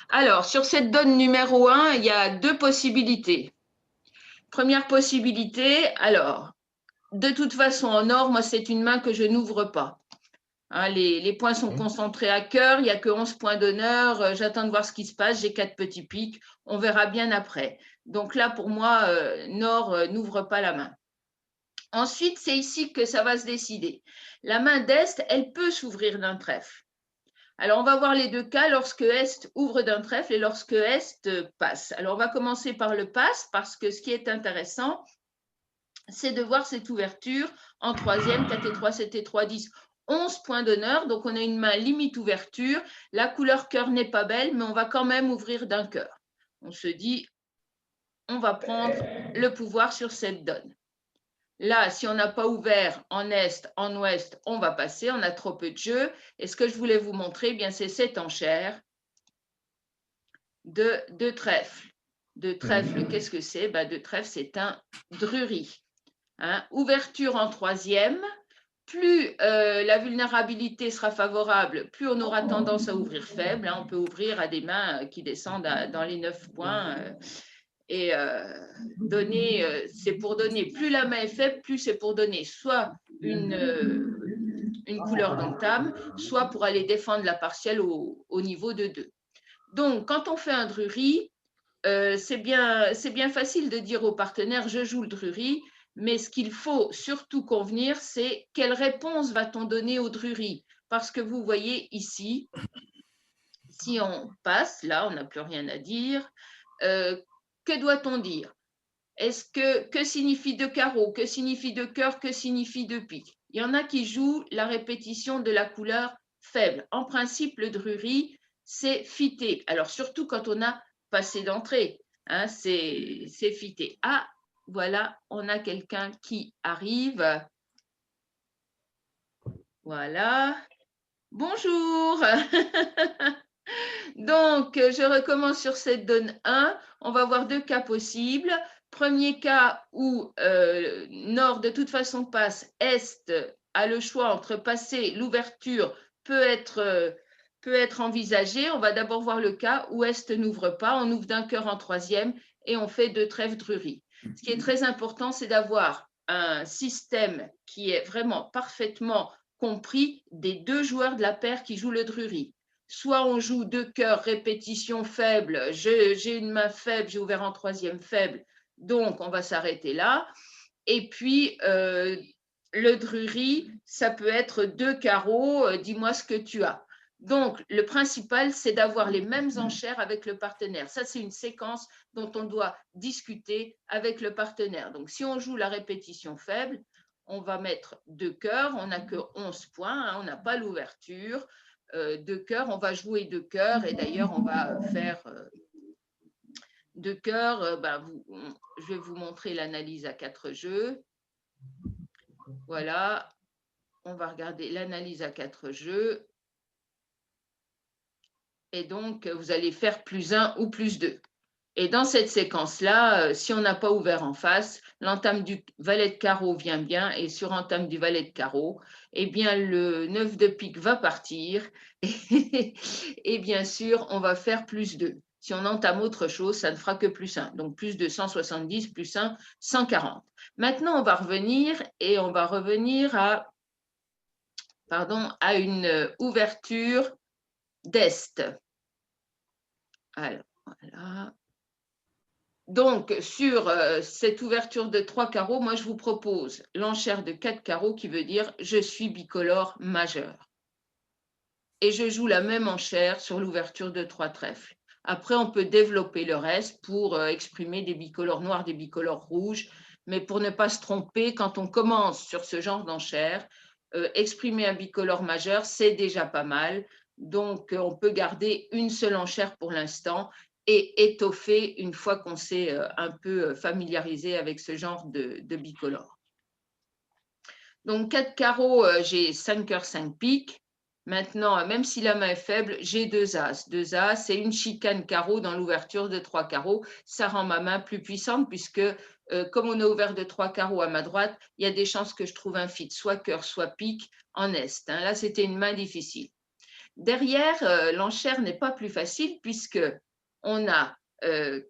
Alors, sur cette donne numéro 1, il y a deux possibilités. Première possibilité, alors, de toute façon, en or, moi, c'est une main que je n'ouvre pas. Hein, les points sont concentrés à cœur, il n'y a que 11 points d'honneur. J'attends de voir ce qui se passe, j'ai 4 petits pics, on verra bien après. Donc là, pour moi, Nord n'ouvre pas la main. Ensuite, c'est ici que ça va se décider. La main d'Est, elle peut s'ouvrir d'un trèfle. Alors, on va voir les deux cas lorsque Est ouvre d'un trèfle et lorsque Est passe. Alors, on va commencer par le passe parce que ce qui est intéressant, c'est de voir cette ouverture en troisième, 4 et 3, 7 et 3, 10. 11 points d'honneur, donc on a une main limite ouverture. La couleur cœur n'est pas belle, mais on va quand même ouvrir d'un cœur. On se dit, on va prendre le pouvoir sur cette donne. Là, si on n'a pas ouvert en Est, en Ouest, on va passer, on a trop peu de jeu. Et ce que je voulais vous montrer, bien, c'est cette enchère de trèfle. De trèfle, qu'est-ce que c'est? De trèfle, c'est un drury. Hein, ouverture en troisième, plus la vulnérabilité sera favorable, plus on aura tendance à ouvrir faible. Hein, on peut ouvrir à des mains qui descendent dans les 9 points. Et donner, c'est pour donner. Plus la main est faible, plus c'est pour donner soit une couleur d'entame, soit pour aller défendre la partielle au niveau de 2. Donc, quand on fait un drury, c'est bien facile de dire au partenaire, je joue le drury, mais ce qu'il faut surtout convenir, c'est quelle réponse va-t-on donner au drury? Parce que vous voyez ici, si on passe, là, on n'a plus rien à dire, que doit-on dire? Que signifie deux carreaux? Que signifie deux cœurs? Que signifie deux piques? Il y en a qui jouent la répétition de la couleur faible. En principe, le drury, c'est fité. Alors, surtout quand on a passé d'entrée, hein, c'est fité. Ah, voilà, on a quelqu'un qui arrive. Voilà. Bonjour. Donc, je recommence sur cette donne 1. On va voir deux cas possibles. Premier cas où Nord de toute façon passe, Est a le choix entre passer, l'ouverture peut être envisagée. On va d'abord voir le cas où Est n'ouvre pas. On ouvre d'un cœur en troisième et on fait deux trèfles drury. Ce qui est très important, c'est d'avoir un système qui est vraiment parfaitement compris des deux joueurs de la paire qui jouent le drury. Soit on joue deux cœurs, répétition faible, j'ai une main faible, j'ai ouvert en troisième faible, donc on va s'arrêter là. Et puis, le drury, ça peut être deux carreaux, dis-moi ce que tu as. Donc, le principal, c'est d'avoir les mêmes enchères avec le partenaire. Ça, c'est une séquence dont on doit discuter avec le partenaire. Donc, si on joue la répétition faible, on va mettre deux cœurs, on n'a que 11 points, hein, on n'a pas l'ouverture. Deux cœurs, on va jouer deux cœurs et d'ailleurs, on va faire deux cœurs. Je vais vous montrer l'analyse à 4 jeux. Voilà, on va regarder l'analyse à 4 jeux. Et donc, vous allez faire plus 1 ou plus 2. Et dans cette séquence-là, si on n'a pas ouvert en face, l'entame du valet de carreau vient bien et sur entame du valet de carreau, eh bien, le 9 de pique va partir et bien sûr, on va faire plus 2. Si on entame autre chose, ça ne fera que plus 1. Donc, plus de 170, plus 1, 140. Maintenant, on va revenir et on va revenir à une ouverture d'Est. Alors, voilà. Donc, sur cette ouverture de 3 carreaux, moi, je vous propose l'enchère de 4 carreaux qui veut dire je suis bicolore majeur. Et je joue la même enchère sur l'ouverture de 3 trèfles. Après, on peut développer le reste pour exprimer des bicolores noirs, des bicolores rouges. Mais pour ne pas se tromper, quand on commence sur ce genre d'enchère, exprimer un bicolore majeur, c'est déjà pas mal. Donc, on peut garder une seule enchère pour l'instant et étoffer une fois qu'on s'est un peu familiarisé avec ce genre de bicolore. Donc, 4 carreaux, j'ai 5 cœurs, 5 piques. Maintenant, même si la main est faible, j'ai 2 as. 2 as et une chicane carreau dans l'ouverture de 3 carreaux. Ça rend ma main plus puissante puisque, comme on a ouvert de 3 carreaux à ma droite, il y a des chances que je trouve un fit, soit cœur, soit pique en est. Hein. Là, c'était une main difficile. Derrière, l'enchère n'est pas plus facile puisque on a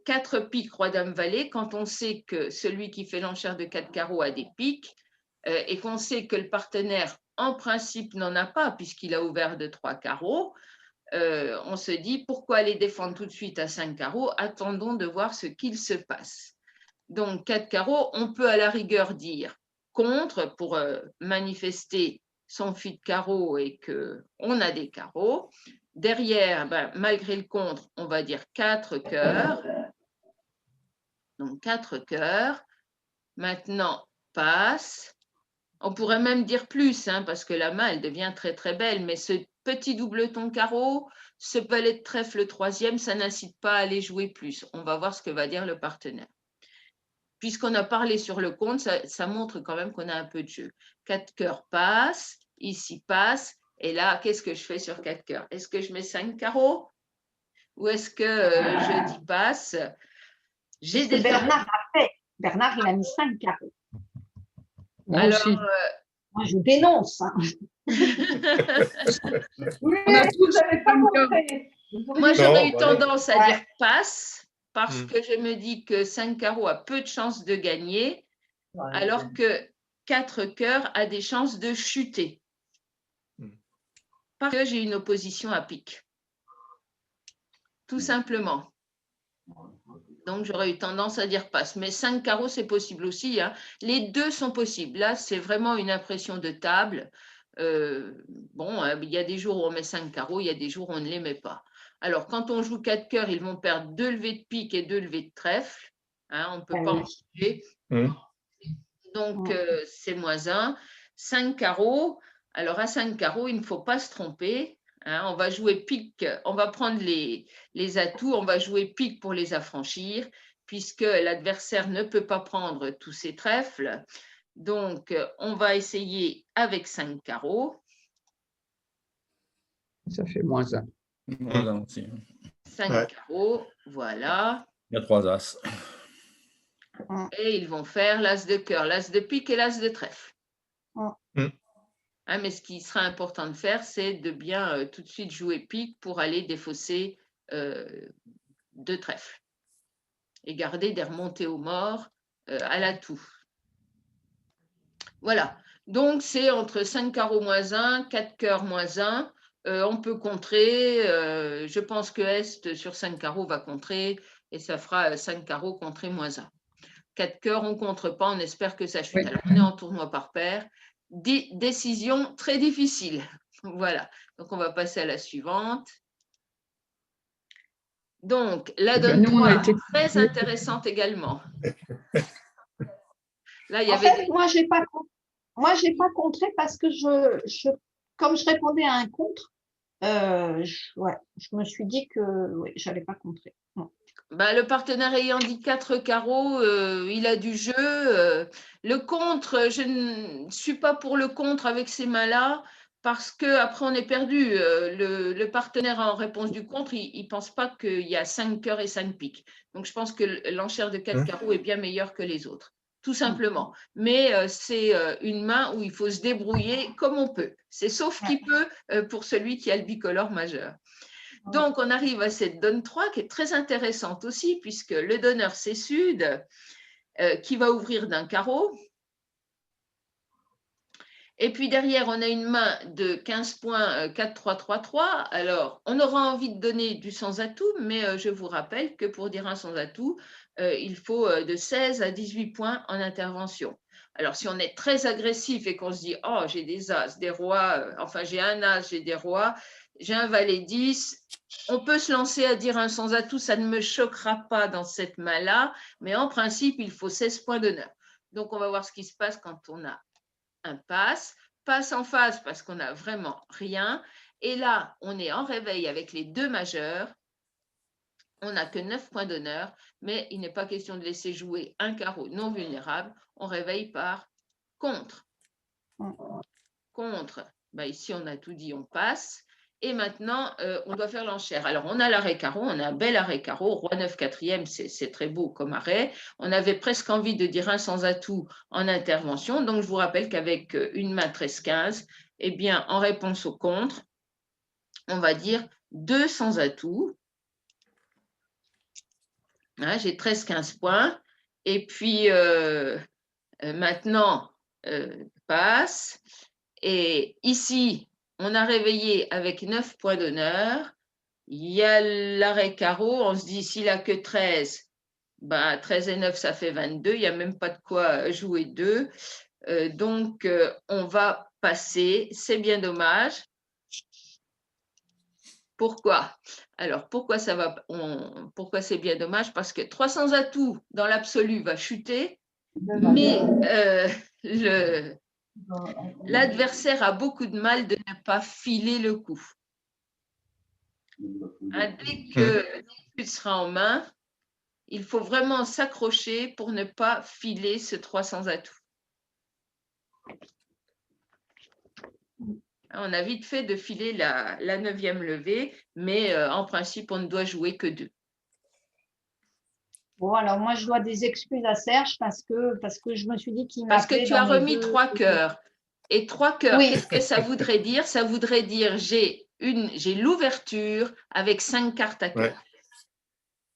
4 piques, roi, dame, valet, quand on sait que celui qui fait l'enchère de 4 carreaux a des piques et qu'on sait que le partenaire, en principe, n'en a pas puisqu'il a ouvert de 3 carreaux, on se dit pourquoi aller défendre tout de suite à 5 carreaux, attendons de voir ce qu'il se passe. Donc 4 carreaux, on peut à la rigueur dire contre pour manifester son fil de carreau et qu'on a des carreaux. Derrière, malgré le contre, on va dire 4 cœurs. Donc 4 cœurs. Maintenant, passe. On pourrait même dire plus, hein, parce que la main, elle devient très très belle, mais ce petit doubleton carreau, ce valet de trèfle troisième, ça n'incite pas à aller jouer plus. On va voir ce que va dire le partenaire. Puisqu'on a parlé sur le compte, ça montre quand même qu'on a un peu de jeu. 4 cœurs passe, ici passe, et là, qu'est-ce que je fais sur 4 cœurs? Est-ce que je mets 5 carreaux ou est-ce que je dis passe? J'ai des Bernard a fait. Bernard, il a mis 5 carreaux. Moi Alors, aussi. Moi, je dénonce. Hein. On a tous n'avez pas montré. Moi, j'aurais eu tendance à dire passe parce que je me dis que 5 carreaux a peu de chances de gagner, alors que 4 cœurs a des chances de chuter. Parce que j'ai une opposition à pique. Tout simplement. Donc, j'aurais eu tendance à dire passe. Mais 5 carreaux, c'est possible aussi. Hein. Les deux sont possibles. Là, c'est vraiment une impression de table. Il y a des jours où on met 5 carreaux, il y a des jours où on ne les met pas. Alors, quand on joue 4 cœurs, ils vont perdre 2 levées de pique et 2 levées de trèfle. Hein, on ne peut pas en jouer. Donc, c'est -1. 5 carreaux. Alors, à 5 carreaux, il ne faut pas se tromper. Hein, on va jouer pique, on va prendre les atouts, on va jouer pique pour les affranchir, puisque l'adversaire ne peut pas prendre tous ses trèfles. Donc, on va essayer avec 5 carreaux. Ça fait -1. -1 aussi. 5 carreaux, voilà. Il y a 3 as. Et ils vont faire l'as de cœur, l'as de pique et l'as de trèfle. Hein, mais ce qui sera important de faire, c'est de bien tout de suite jouer pique pour aller défausser 2 trèfles et garder des remontées aux morts à l'atout. Voilà, donc c'est entre 5 carreaux -1, 4 cœurs -1. On peut contrer, je pense que Est sur 5 carreaux va contrer et ça fera 5 carreaux contré -1. 4 cœurs, on ne contre pas, on espère que ça chute. Oui. Alors, on est en tournoi par paire. Décision très difficile. Voilà, donc on va passer à la suivante. Donc, la donne 3, très intéressante également. Là, il y avait moi, je n'ai pas contré parce que comme je répondais à un contre, je me suis dit que je n'allais pas contrer. Le partenaire ayant dit 4 carreaux, il a du jeu. Le contre, je ne suis pas pour le contre avec ces mains-là parce qu'après, on est perdu. Le partenaire en réponse du contre, il ne pense pas qu'il y a 5 cœurs et 5 piques. Donc, je pense que l'enchère de 4 carreaux est bien meilleure que les autres, tout simplement. Mais c'est une main où il faut se débrouiller comme on peut. C'est sauf qui peut pour celui qui a le bicolore majeur. Donc, on arrive à cette donne 3 qui est très intéressante aussi, puisque le donneur, c'est Sud, qui va ouvrir d'un carreau. Et puis derrière, on a une main de 15 points, 4-3-3-3. Alors, on aura envie de donner du sans-atout, mais je vous rappelle que pour dire un sans-atout, il faut de 16 à 18 points en intervention. Alors, si on est très agressif et qu'on se dit « Oh, j'ai des as, des rois, enfin j'ai un as, j'ai des rois, j'ai un valet 10 », on peut se lancer à dire un sans-atout, ça ne me choquera pas dans cette main-là, mais en principe, il faut 16 points d'honneur. Donc, on va voir ce qui se passe quand on a un passe en face parce qu'on n'a vraiment rien. Et là, on est en réveil avec les 2 majeurs. On n'a que 9 points d'honneur, mais il n'est pas question de laisser jouer un carreau non vulnérable. On réveille par contre. Contre, ici, on a tout dit, on passe. Et maintenant, on doit faire l'enchère. Alors, on a l'arrêt carreau, on a un bel arrêt carreau. Roi 9 quatrième, c'est très beau comme arrêt. On avait presque envie de dire un sans atout en intervention. Donc, je vous rappelle qu'avec une main 13-15, eh bien, en réponse au contre, on va dire 2 sans atout. Hein, j'ai 13-15 points. Et puis, maintenant, passe. Et ici, on a réveillé avec 9 points d'honneur. Il y a l'arrêt carreau. On se dit, s'il a que 13, bah, 13 et 9, ça fait 22. Il n'y a même pas de quoi jouer 2. Donc, on va passer. C'est bien dommage. Pourquoi? Alors, pourquoi c'est bien dommage? Parce que 300 atouts dans l'absolu va chuter, mais l'adversaire a beaucoup de mal de ne pas filer le coup. Hein, dès que tu seras en main, il faut vraiment s'accrocher pour ne pas filer ce 300 atouts. On a vite fait de filer la 9e levée, mais en principe, on ne doit jouer que 2. Bon, alors moi, je dois des excuses à Serge parce que je me suis dit qu'il Parce que m'appelait tu as dans mes remis deux- 3 cœurs. Et 3 cœurs, Oui. qu'est-ce que ça voudrait dire? Ça voudrait dire j'ai l'ouverture avec 5 cartes à cœur.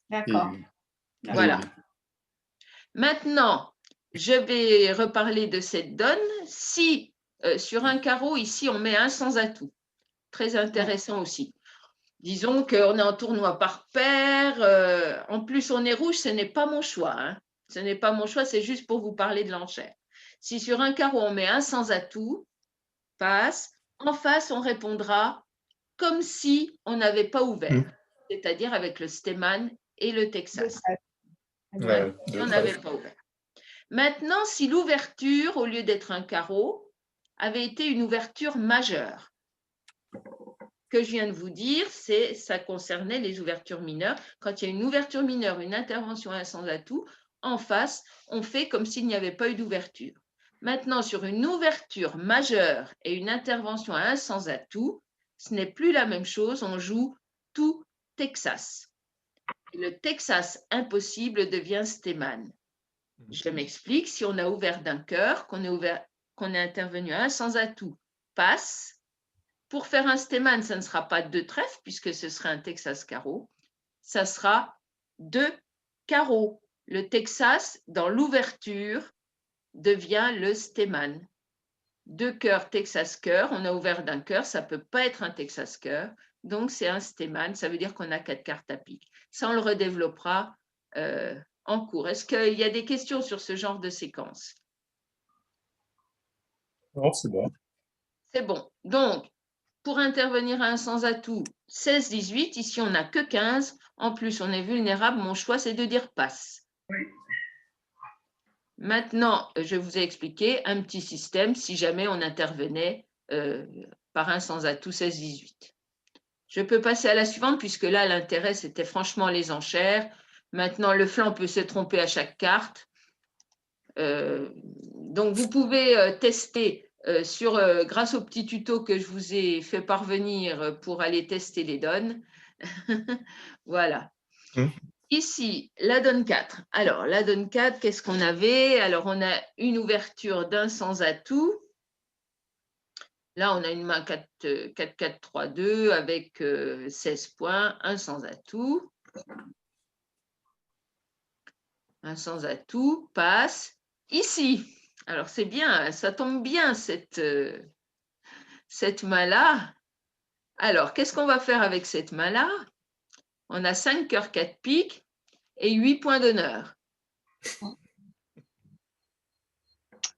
D'accord. Voilà. Maintenant, je vais reparler de cette donne. Si sur un carreau, ici, on met un sans atout, très intéressant aussi. Disons qu'on est en tournoi par paire. En plus, on est rouge, ce n'est pas mon choix. Hein. Ce n'est pas mon choix, c'est juste pour vous parler de l'enchère. Si sur un carreau, on met un sans atout, passe. En face, on répondra comme si on n'avait pas ouvert, c'est-à-dire avec le Steman et le Texas. Ouais, Si on n'avait pas ouvert. Maintenant, si l'ouverture, au lieu d'être un carreau, avait été une ouverture majeure, que je viens de vous dire, ça concernait les ouvertures mineures. Quand il y a une ouverture mineure, une intervention à un sans atout, en face, on fait comme s'il n'y avait pas eu d'ouverture. Maintenant, sur une ouverture majeure et une intervention à un sans atout, ce n'est plus la même chose, on joue tout Texas. Le Texas impossible devient Steman. Je m'explique, si on a ouvert d'un cœur, qu'on est intervenu à un sans atout, passe. Pour faire un Steman, ça ne sera pas 2 trèfles, puisque ce sera un Texas carreau. Ça sera 2 carreaux. Le Texas, dans l'ouverture, devient le Steman. 2 cœurs, Texas cœur. On a ouvert d'un cœur, ça ne peut pas être un Texas cœur. Donc, c'est un Steman. Ça veut dire qu'on a 4 cartes à pique. Ça, on le redéveloppera en cours. Est-ce qu'il y a des questions sur ce genre de séquence? Non, c'est bon. C'est bon. Donc, pour intervenir à un sans atout, 16-18. Ici, on n'a que 15. En plus, on est vulnérable. Mon choix, c'est de dire passe. Maintenant, je vous ai expliqué un petit système si jamais on intervenait par un sans atout 16-18. Je peux passer à la suivante puisque là, l'intérêt, c'était franchement les enchères. Maintenant, le flanc peut se tromper à chaque carte. Donc, vous pouvez tester grâce au petit tuto que je vous ai fait parvenir pour aller tester les donnes. Voilà. Ici, la donne 4. Alors, la donne 4, qu'est-ce qu'on avait? Alors, on a une ouverture d'un sans atout. Là, on a une main 4-4-3-2 avec 16 points, un sans atout. Un sans atout, passe. Ici, alors c'est bien, ça tombe bien cette main-là. Alors, qu'est-ce qu'on va faire avec cette main-là? On a 5 cœurs, 4 piques et 8 points d'honneur.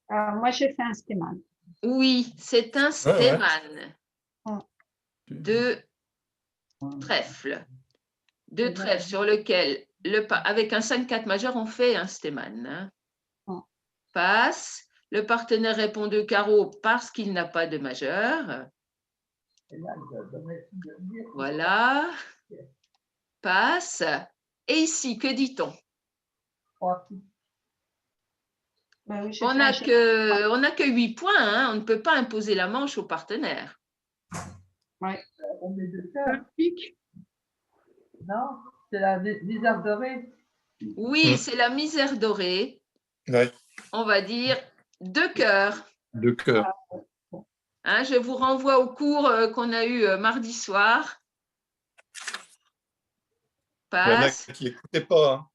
Moi, j'ai fait un Steman. Oui, c'est un Steman. Ouais. De trèfle. De trèfle sur lequel, avec un 5-4 majeur, on fait un Steman. Hein. Passe. Le partenaire répond de carreau parce qu'il n'a pas de majeur. Voilà. Passe. Et ici, que dit-on? On n'a que 8 points. Hein. On ne peut pas imposer la manche au partenaire. Ouais. On met 2 cœurs. Non, c'est la misère dorée. Oui, c'est la misère dorée. Ouais. On va dire 2 cœurs. 2 cœurs. Hein, je vous renvoie au cours qu'on a eu mardi soir. Il y en a Passe. qui n'écoutaient pas. Hein.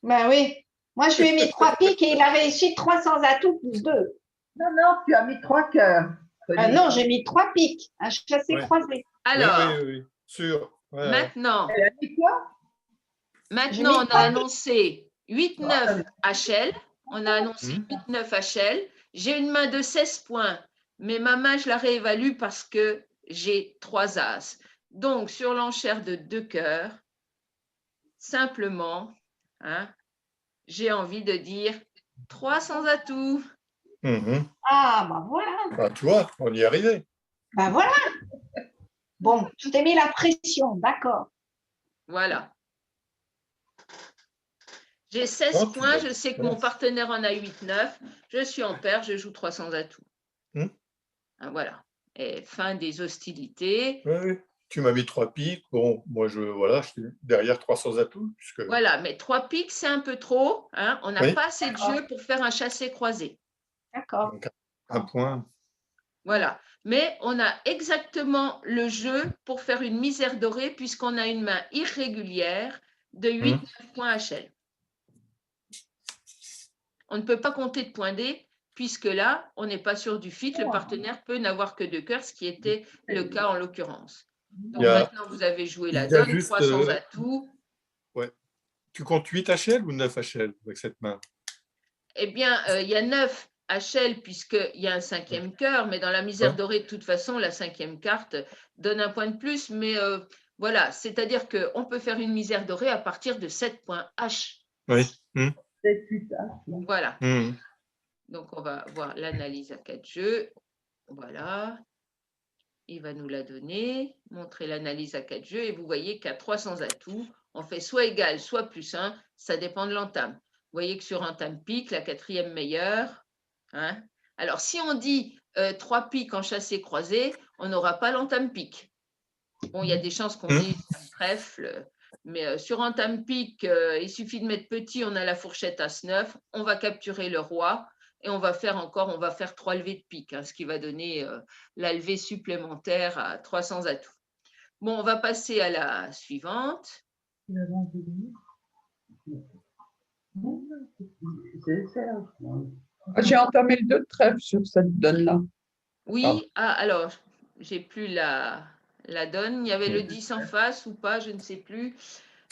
Ben oui. Moi, je lui ai mis 3 piques et il a réussi 300 atouts plus 2. Non, non, tu as mis 3 cœurs. Non, j'ai mis 3 piques, un chassé Ouais. croisé. Alors, Oui, sûr. Ouais. maintenant, Elle a mis quoi? maintenant, on a annoncé 8-9 Ah, HL. On a annoncé 8-9 HL. J'ai une main de 16 points, mais ma main, je la réévalue parce que j'ai 3 as. Donc, sur l'enchère de 2 cœurs, simplement, hein, j'ai envie de dire 300 atouts. Mhm. Ah, ben voilà. Bah, tu vois, on y est arrivé. Ben voilà. Bon, je t'ai mis la pression, d'accord. Voilà. J'ai 16 Non, points, je sais que voilà. mon partenaire en a 8-9. Je suis en paire, je joue 300 atouts. Hein, voilà. Et fin des hostilités. Oui. Tu m'as mis 3 piques. Bon, moi, je suis derrière 300 atouts. Puisque... Voilà, mais 3 piques, c'est un peu trop. Hein. On n'a Oui. pas assez de jeu pour faire un chassé croisé. D'accord. Donc, un point. Voilà. Mais on a exactement le jeu pour faire une misère dorée puisqu'on a une main irrégulière de 8-9 points HL. On ne peut pas compter de points D puisque là, on n'est pas sûr du fit. Le partenaire peut n'avoir que 2 cœurs, ce qui était le cas en l'occurrence. Donc maintenant, vous avez joué la donne, juste, 300 atouts. Ouais. Tu comptes 8 HL ou 9 HL avec cette main? Eh bien, il y a 9 HL puisqu'il y a un 5e cœur, mais dans la misère dorée, de toute façon, la 5e carte donne un point de plus. Mais voilà, c'est-à-dire qu'on peut faire une misère dorée à partir de 7 points H. Oui. Voilà. Donc, on va voir l'analyse à 4 jeux. Voilà. Il va nous la donner, montrer l'analyse à 4 jeux, et vous voyez qu'à 300 atouts, on fait soit égal, soit plus 1, ça dépend de l'entame. Vous voyez que sur entame pique, la 4e meilleure. Hein. Alors, si on dit 3 piques en chassé croisé, on n'aura pas l'entame pique. Bon, il y a des chances qu'on dise trèfle, mais sur entame pique, il suffit de mettre petit, on a la fourchette As-9, on va capturer le roi, et on va faire 3 levées de pique, hein, ce qui va donner la levée supplémentaire à 300 atouts. Bon, on va passer à la suivante. J'ai entamé le 2 de trèfle sur cette donne-là. Oui, alors, j'ai plus la donne. Il y avait le 10 en face ou pas, je ne sais plus.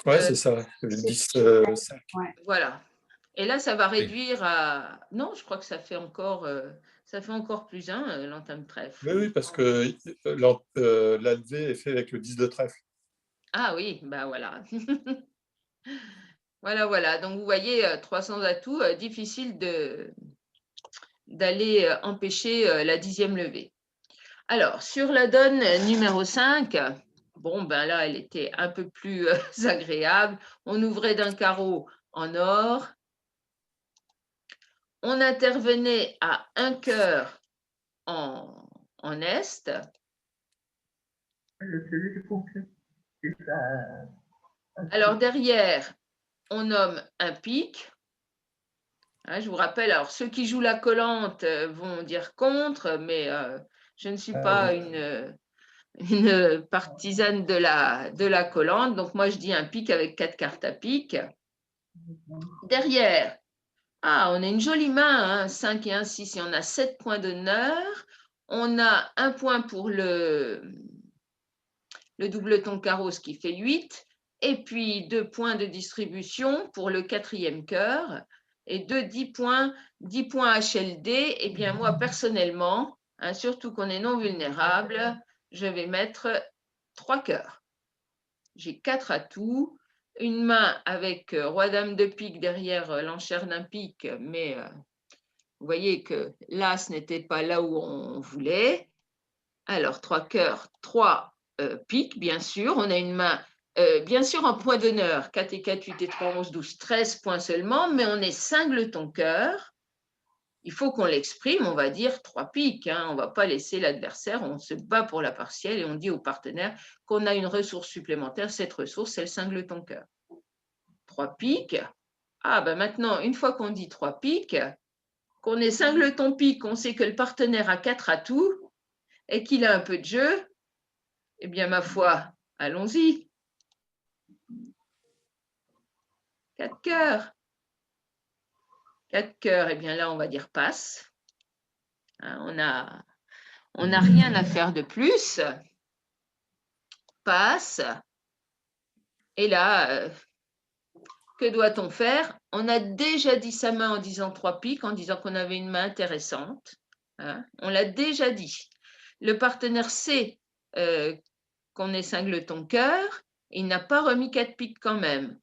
Ouais, c'est ça. Le 10, 5. Voilà. Et là, ça va réduire à… Non, je crois que ça fait encore plus 1, l'entame trèfle. Oui, parce que la levée est faite avec le 10 de trèfle. Ah oui, ben voilà. Voilà. Donc, vous voyez, 300 atouts, difficile d'aller empêcher la 10e levée. Alors, sur la donne numéro 5, bon, ben là, elle était un peu plus agréable. On ouvrait d'un carreau en or. On intervenait à un cœur en est. Alors, derrière, on nomme un pic. Hein, je vous rappelle, alors ceux qui jouent la collante vont dire contre, mais je ne suis pas une partisane de la collante. Donc, moi, je dis un pic avec 4 cartes à pic. Derrière, on a une jolie main, hein, 5 et 1, 6, et on a 7 points d'honneur. On a un point pour le double ton carreau, ce qui fait 8. Et puis 2 points de distribution pour le 4e cœur. Et 10 points HLD. Eh bien, moi, personnellement, hein, surtout qu'on est non vulnérable, je vais mettre 3 cœurs. J'ai 4 atouts. Une main avec roi-dame de pique derrière l'enchère d'un pique, mais vous voyez que l'as n'était pas là où on voulait. Alors, 3 cœurs, 3 piques, bien sûr. On a une main, bien sûr, en point d'honneur. 4 et 4, 8 et 3, 11, 12, 13 points seulement, mais on est cingleton cœur. Il faut qu'on l'exprime, on va dire 3 piques. Hein. On ne va pas laisser l'adversaire, on se bat pour la partielle et on dit au partenaire qu'on a une ressource supplémentaire. Cette ressource, c'est le cingleton cœur. 3 piques. Ben maintenant, une fois qu'on dit 3 piques, qu'on est cingleton pique, on sait que le partenaire a 4 atouts, et qu'il a un peu de jeu, eh bien, ma foi, allons-y. 4 cœurs. 4 cœurs, eh bien là, on va dire passe. Hein, on n'a rien à faire de plus. Passe. Et là, que doit-on faire? On a déjà dit sa main en disant 3 piques, en disant qu'on avait une main intéressante. Hein, on l'a déjà dit. Le partenaire sait qu'on est singleton cœur. Il n'a pas remis 4 piques quand même.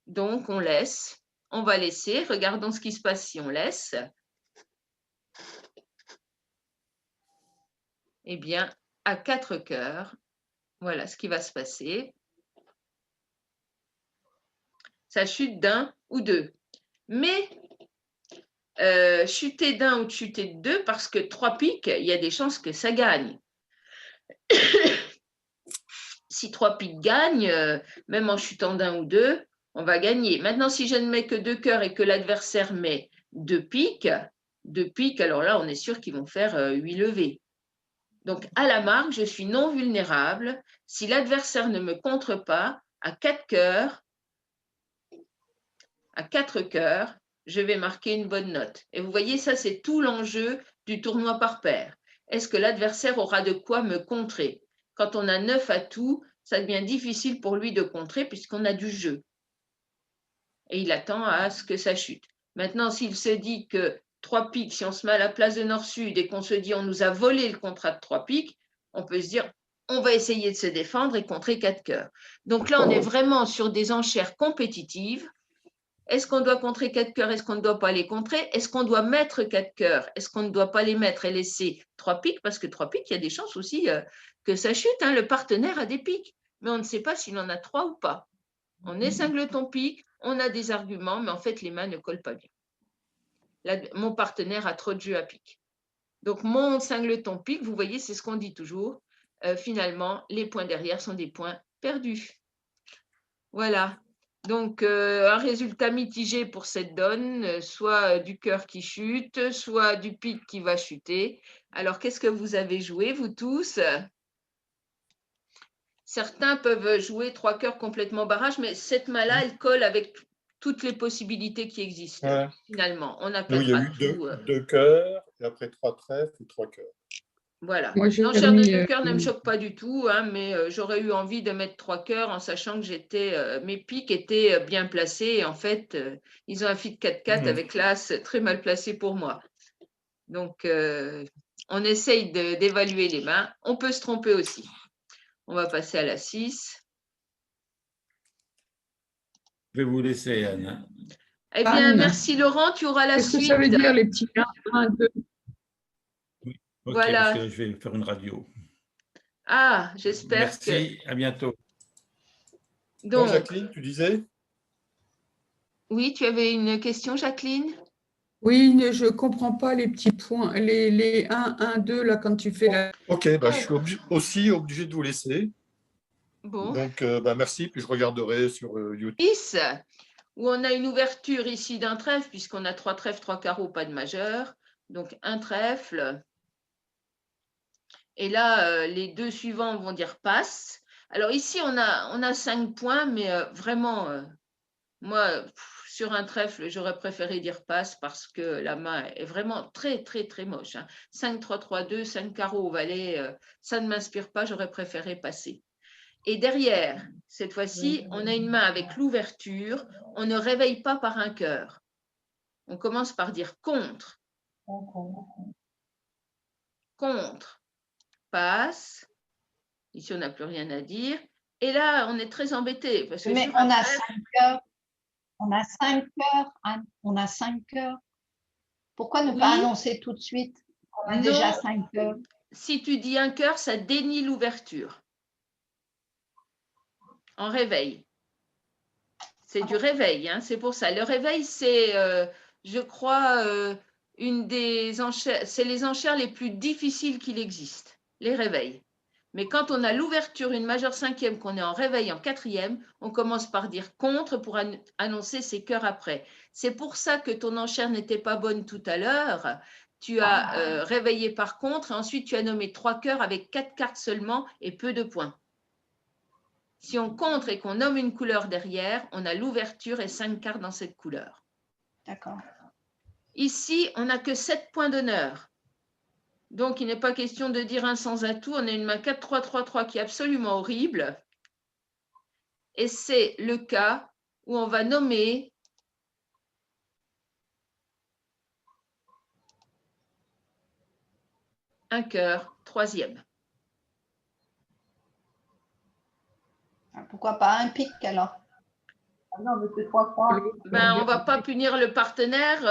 Donc, on laisse. On va laisser. Regardons ce qui se passe si on laisse. Eh bien, à 4 cœurs, voilà ce qui va se passer. Ça chute d'un ou deux. Mais chuter d'un ou de chuter de deux, parce que 3 piques, il y a des chances que ça gagne. Si 3 piques gagnent, même en chutant d'un ou deux, on va gagner. Maintenant, si je ne mets que 2 cœurs et que l'adversaire met 2 piques, alors là, on est sûr qu'ils vont faire 8 levées. Donc, à la marque, je suis non vulnérable. Si l'adversaire ne me contre pas, à 4 cœurs, à 4 cœurs, je vais marquer une bonne note. Et vous voyez, ça, c'est tout l'enjeu du tournoi par paire. Est-ce que l'adversaire aura de quoi me contrer? Quand on a 9 atouts, ça devient difficile pour lui de contrer puisqu'on a du jeu. Et il attend à ce que ça chute. Maintenant, s'il se dit que 3 piques, si on se met à la place de Nord-Sud et qu'on se dit on nous a volé le contrat de 3 piques, on peut se dire on va essayer de se défendre et contrer 4 cœurs. Donc là, on est vraiment sur des enchères compétitives. Est-ce qu'on doit contrer 4 cœurs? Est-ce qu'on ne doit pas les contrer? Est-ce qu'on doit mettre 4 cœurs? Est-ce qu'on ne doit pas les mettre et laisser 3 piques? Parce que 3 piques, il y a des chances aussi que ça chute. Hein. Le partenaire a des piques, mais on ne sait pas s'il en a 3 ou pas. On est singleton pique, on a des arguments, mais en fait, les mains ne collent pas bien. Là, mon partenaire a trop de jeu à pique. Donc, mon singleton pique, vous voyez, c'est ce qu'on dit toujours. Finalement, les points derrière sont des points perdus. Voilà. Donc, un résultat mitigé pour cette donne, soit du cœur qui chute, soit du pique qui va chuter. Alors, qu'est-ce que vous avez joué, vous tous? Certains peuvent jouer 3 cœurs complètement barrage, mais cette main-là, elle colle avec toutes les possibilités qui existent, Ouais. finalement. On a Nous, il y a 4 eu atouts. 2 cœurs, et après 3 trèfles et 3 cœurs. Voilà. Moi, j'ai L'enchère de mis, 2 cœurs ne me choque pas du tout, hein, mais j'aurais eu envie de mettre 3 cœurs en sachant que mes piques étaient bien placés. Et en fait, ils ont un fit 4-4 avec l'as très mal placé pour moi. Donc, on essaye d'évaluer les mains. On peut se tromper aussi. On va passer à la 6. Je vais vous laisser, Anne. Eh bien, Anne. merci Laurent, tu auras la Qu'est-ce que suite. ça veut dire les petits 1, 2? Oui, ok, Voilà. parce que je vais faire une radio. Ah, j'espère Merci, à bientôt. Donc, Jacqueline, tu disais? oui, tu avais une question, Jacqueline? Oui, je ne comprends pas les petits points, les 1, 1, 2, là, quand tu fais la… Ok, bah, je suis aussi obligé de vous laisser. Bon. Donc, merci, puis je regarderai sur YouTube. 10, où on a une ouverture ici d'un trèfle, puisqu'on a 3 trèfles, 3 carreaux, pas de majeur. Donc, un trèfle. Et là, les 2 suivants vont dire passe. Alors ici, on a 5 points, mais vraiment, moi, sur un trèfle, j'aurais préféré dire passe parce que la main est vraiment très, très, très moche. Hein. 5, 3, 3, 2, 5 carreaux au valet, ça ne m'inspire pas, j'aurais préféré passer. Et derrière, cette fois-ci, on a une main avec l'ouverture. On ne réveille pas par un cœur. On commence par dire contre. Contre. Passe. Ici, on n'a plus rien à dire. Et là, on est très embêté. Parce que Mais on a 5 cœurs. On a 5 cœurs. Anne. On a 5 cœurs. Pourquoi ne pas annoncer tout de suite qu'on a déjà 5 cœurs? Si tu dis un cœur, ça dénie l'ouverture. En réveil. C'est du réveil, hein, c'est pour ça. Le réveil, c'est, je crois, une des enchères, c'est les enchères les plus difficiles qu'il existe, les réveils. Mais quand on a l'ouverture, une majeure cinquième, qu'on est en réveil en quatrième, on commence par dire contre pour annoncer ses cœurs après. C'est pour ça que ton enchère n'était pas bonne tout à l'heure, tu as réveillé par contre, et ensuite tu as nommé 3 cœurs avec 4 cartes seulement et peu de points. Si on contre et qu'on nomme une couleur derrière, on a l'ouverture et 5 cartes dans cette couleur. D'accord. Ici, on n'a que 7 points d'honneur. Donc, il n'est pas question de dire un sans atout. On a une main 4-3-3-3 qui est absolument horrible. Et c'est le cas où on va nommer un cœur 3e. Pourquoi pas un pic alors? Ah non, mais c'est 3-3. Ben, on ne va pas punir le partenaire.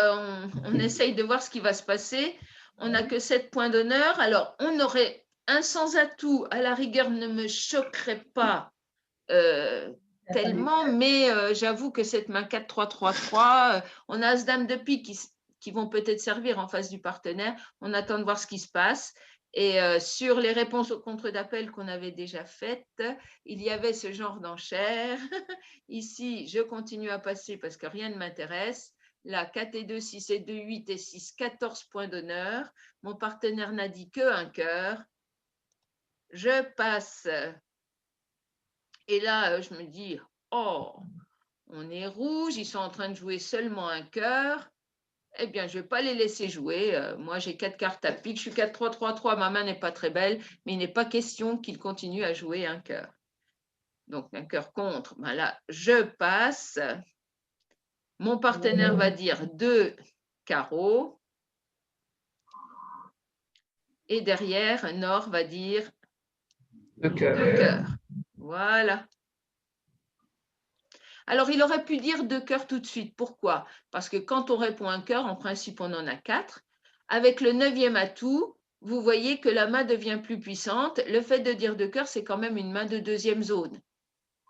On essaye de voir ce qui va se passer. On n'a que 7 points d'honneur. Alors, on aurait un sans atout, à la rigueur, ne me choquerait pas tellement, mais j'avoue que cette main 4-3-3-3, on a As-Dame de pique qui vont peut-être servir en face du partenaire. On attend de voir ce qui se passe. Et sur les réponses aux contre d'appel qu'on avait déjà faites, il y avait ce genre d'enchères. Ici, je continue à passer parce que rien ne m'intéresse. Là, 4 et 2, 6 et 2, 8 et 6, 14 points d'honneur. Mon partenaire n'a dit qu'un cœur. Je passe. Et là, je me dis, oh, on est rouge, ils sont en train de jouer seulement un cœur. Eh bien, je ne vais pas les laisser jouer. Moi, j'ai 4 cartes à pique. Je suis 4-3-3-3. Ma main n'est pas très belle, mais il n'est pas question qu'ils continuent à jouer un cœur. Donc, un cœur contre. Ben là, je passe. Mon partenaire va dire 2 carreaux. Et derrière, Nord va dire 2 cœurs. 2 cœurs. Voilà. Alors, il aurait pu dire 2 cœurs tout de suite. Pourquoi? Parce que quand on répond un cœur, en principe, on en a 4. Avec le 9e atout, vous voyez que la main devient plus puissante. Le fait de dire 2 cœurs, c'est quand même une main de 2e zone.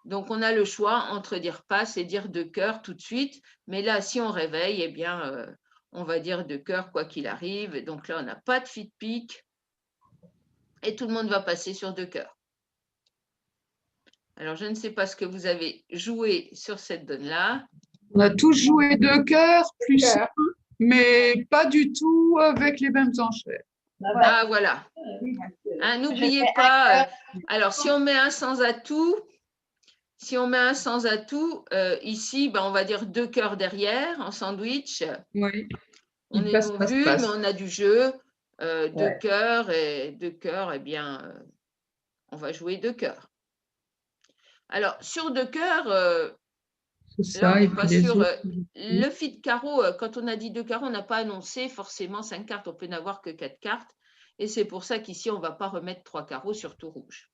Donc, on a le choix entre dire passe et dire 2 cœurs tout de suite. Mais là, si on réveille, eh bien, on va dire 2 cœurs quoi qu'il arrive. Donc là, on n'a pas de fit pique. Et tout le monde va passer sur 2 cœurs. Alors, je ne sais pas ce que vous avez joué sur cette donne-là. On a tous joué 2 cœurs, plus 1, mais pas du tout avec les mêmes enchères. Ah, voilà. Hein, n'oubliez pas, alors si on met un sans atout, ici, ben, on va dire 2 cœurs derrière en sandwich. Oui. On est passe, non passe, vu, passe. mais on a du jeu. 2 cœurs et 2 cœurs, eh bien, on va jouer 2 cœurs. Alors, sur 2 cœurs, C'est là, on ça, n'est et pas puis les sûr. autres. Le fit carreau, quand on a dit 2 carreaux, on n'a pas annoncé forcément 5 cartes. On peut n'avoir que 4 cartes. Et c'est pour ça qu'ici, on ne va pas remettre 3 carreaux sur tout rouge.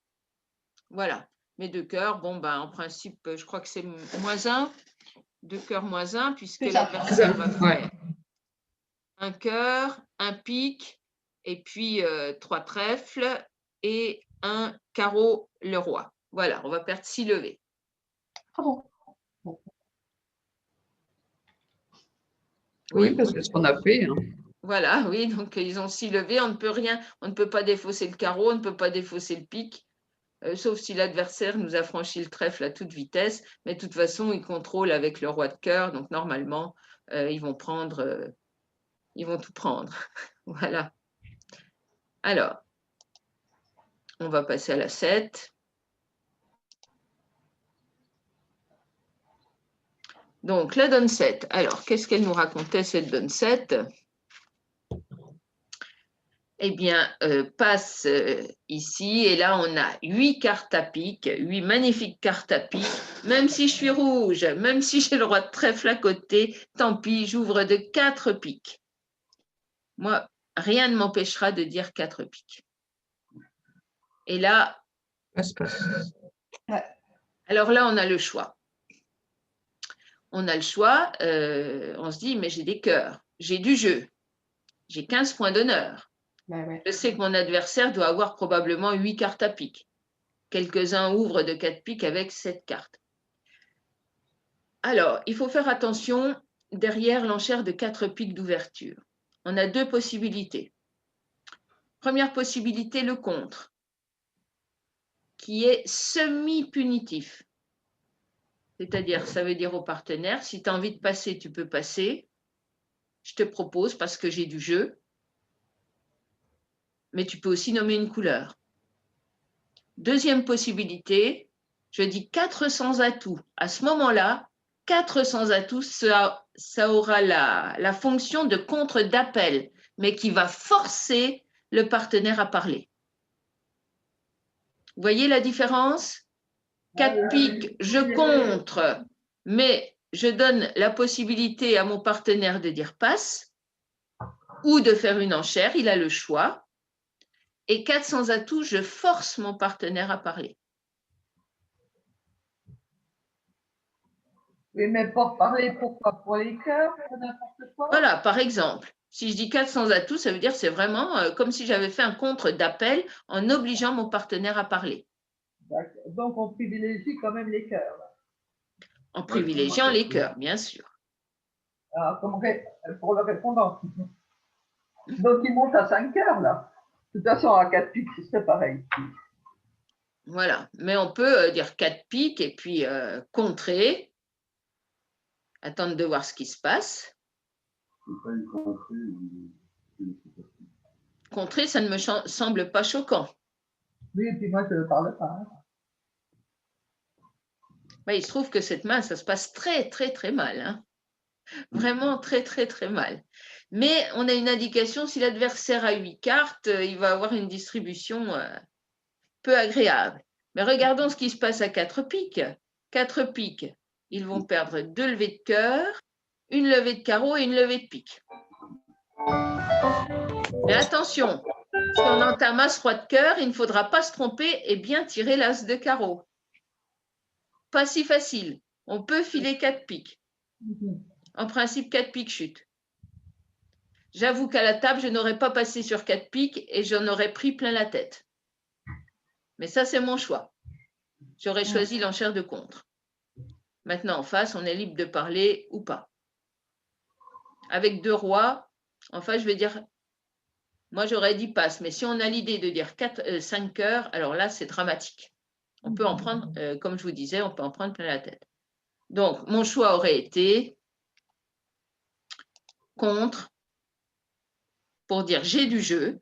Voilà. Mais 2 cœurs, bon, ben, en principe, je crois que c'est -1. 2 cœurs -1, puisque l'adversaire va faire un cœur, un pique, et puis 3 trèfles et un carreau, le roi. Voilà, on va perdre 6 levées. Ah bon? Oui, parce que c'est ce qu'on a fait. Hein. Voilà, oui, donc ils ont 6 levées, on ne peut rien, on ne peut pas défausser le carreau, on ne peut pas défausser le pique, sauf si l'adversaire nous a franchi le trèfle à toute vitesse, mais de toute façon, ils contrôlent avec le roi de cœur, donc normalement, ils vont tout prendre. Voilà. Alors, on va passer à la 7. Donc, la donne 7. Alors, qu'est-ce qu'elle nous racontait, cette donne 7? Eh bien, passe ici, et là, on a 8 cartes à pique, 8 magnifiques cartes à pique. Même si je suis rouge, même si j'ai le roi de trèfle à côté, tant pis, j'ouvre de 4 piques. Moi, rien ne m'empêchera de dire 4 piques. Et là, Passe, passe. alors là, on a le choix. On a le choix, on se dit, mais j'ai des cœurs, j'ai du jeu, j'ai 15 points d'honneur. Je sais que mon adversaire doit avoir probablement 8 cartes à pique. Quelques-uns ouvrent de 4 piques avec 7 cartes. Alors, il faut faire attention derrière l'enchère de 4 piques d'ouverture. On a 2 possibilités. Première possibilité, le contre, qui est semi-punitif. C'est-à-dire, ça veut dire au partenaire, si tu as envie de passer, tu peux passer. Je te propose parce que j'ai du jeu. mais tu peux aussi nommer une couleur. Deuxième possibilité, je dis 400 atouts. À ce moment-là, 400 atouts, ça aura la fonction de contre d'appel, mais qui va forcer le partenaire à parler. Vous voyez la différence? 4 piques, je contre, mais je donne la possibilité à mon partenaire de dire passe ou de faire une enchère, il a le choix. Et 400 atouts, je force mon partenaire à parler. Oui, mais pour parler, pourquoi? Pour les cœurs, pour n'importe quoi? Voilà, par exemple, si je dis 400 atouts, ça veut dire que c'est vraiment comme si j'avais fait un contre d'appel en obligeant mon partenaire à parler. Donc, on privilégie quand même les cœurs. En privilégiant les cœurs, bien sûr. Alors, pour le répondant. Donc, il monte à 5 cœurs, là. De toute façon, à 4 piques, c'est pareil. Voilà, mais on peut dire 4 piques et puis contrer, attendre de voir ce qui se passe. Contrer, ça ne me semble pas choquant. Oui, et puis moi, je ne parle pas. Hein. Ben, il se trouve que cette main, ça se passe très, très, très mal. Hein. Vraiment très, très, très mal. Mais on a une indication, si l'adversaire a 8 cartes, il va avoir une distribution peu agréable. Mais regardons ce qui se passe à 4 piques. 4 piques, ils vont perdre 2 levées de cœur, une levée de carreau et une levée de pique. Mais attention, si on entame as roi de cœur, il ne faudra pas se tromper et bien tirer l'as de carreau. Pas si facile. On peut filer 4 piques. En principe, 4 piques chute. J'avoue qu'à la table, je n'aurais pas passé sur 4 piques et j'en aurais pris plein la tête. Mais ça, c'est mon choix. J'aurais choisi l'enchère de contre. Maintenant, en face, on est libre de parler ou pas. Avec 2 rois, en face, je vais dire, moi, j'aurais dit passe. Mais si on a l'idée de dire 5 cœurs, alors là, c'est dramatique. On peut en prendre, comme je vous disais, on peut en prendre plein la tête. Donc, mon choix aurait été contre, pour dire j'ai du jeu.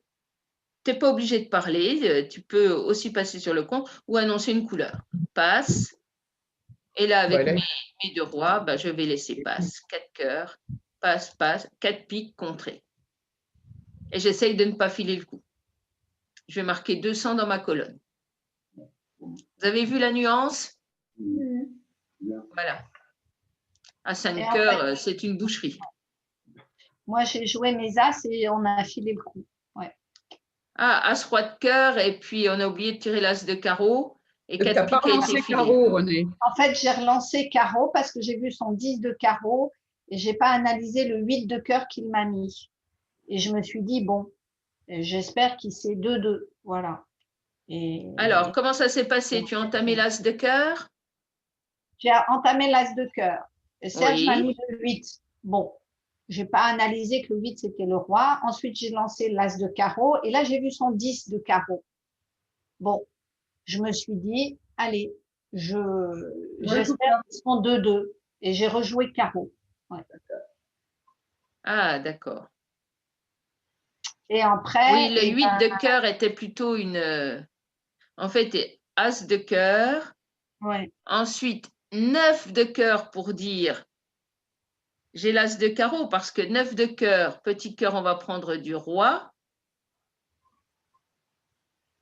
Tu n'es pas obligé de parler, tu peux aussi passer sur le contre ou annoncer une couleur. Passe. Et là, avec Voilà. mes 2 rois, bah, je vais laisser passe. 4 cœurs, passe, passe, 4 piques, contrées. Et j'essaye de ne pas filer le coup. Je vais marquer 200 dans ma colonne. Vous avez vu la nuance? Voilà. À 5 cœurs, c'est une boucherie. Moi, j'ai joué mes as et on a filé le coup. Ouais. Ah, as roi de cœur, et puis on a oublié de tirer l'as de carreau. Et Tu 4 n'as pas piques a été lancé filé. carreau, René. En fait, j'ai relancé carreau parce que j'ai vu son 10 de carreau et je n'ai pas analysé le 8 de cœur qu'il m'a mis. Et je me suis dit, bon, j'espère qu'il sait 2-2. Voilà. Alors, comment ça s'est passé? Tu as entamé l'as de cœur? J'ai entamé l'as de cœur. Et Serge Oui. m'a mis le 8. Bon, je n'ai pas analysé que le 8, c'était le roi. Ensuite, j'ai lancé l'as de carreau. Et là, j'ai vu son 10 de carreau. Bon, je me suis dit, allez, j'espère qu'ils sont 2-2. Et j'ai rejoué carreau. Ouais. Ah, d'accord. Et après. Oui, le 8 de cœur était plutôt en fait, as de cœur. Ouais. Ensuite, 9 de cœur pour dire j'ai l'as de carreau parce que 9 de cœur, petit cœur, on va prendre du roi.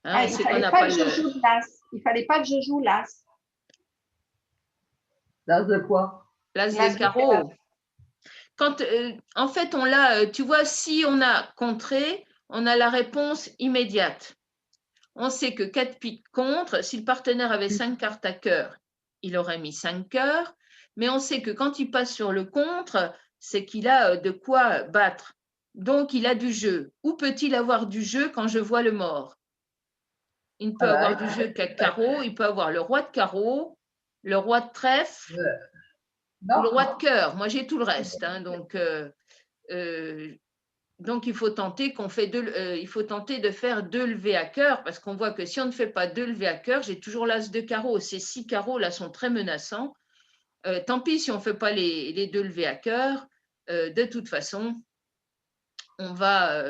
Hein, Il ne fallait pas que je joue l'as. Il ne fallait pas que je joue l'as. L'as de quoi? L'as de carreau. Quand, en fait, on l'a, tu vois, si on a contré, on a la réponse immédiate. On sait que 4 piques contre, si le partenaire avait 5 cartes à cœur, il aurait mis 5 cœurs, mais on sait que quand il passe sur le contre, c'est qu'il a de quoi battre. Donc, il a du jeu. Où peut-il avoir du jeu quand je vois le mort? Il ne peut avoir du jeu qu'à carreau, il peut avoir le roi de carreau, le roi de trèfle, ou le roi de cœur. Moi, j'ai tout le reste. Hein, donc, il faut tenter il faut tenter de faire 2 levées à cœur, parce qu'on voit que si on ne fait pas 2 levées à cœur, j'ai toujours l'as de carreau. Ces 6 carreaux là sont très menaçants. Tant pis si on ne fait pas les 2 levées à cœur. De toute façon, on va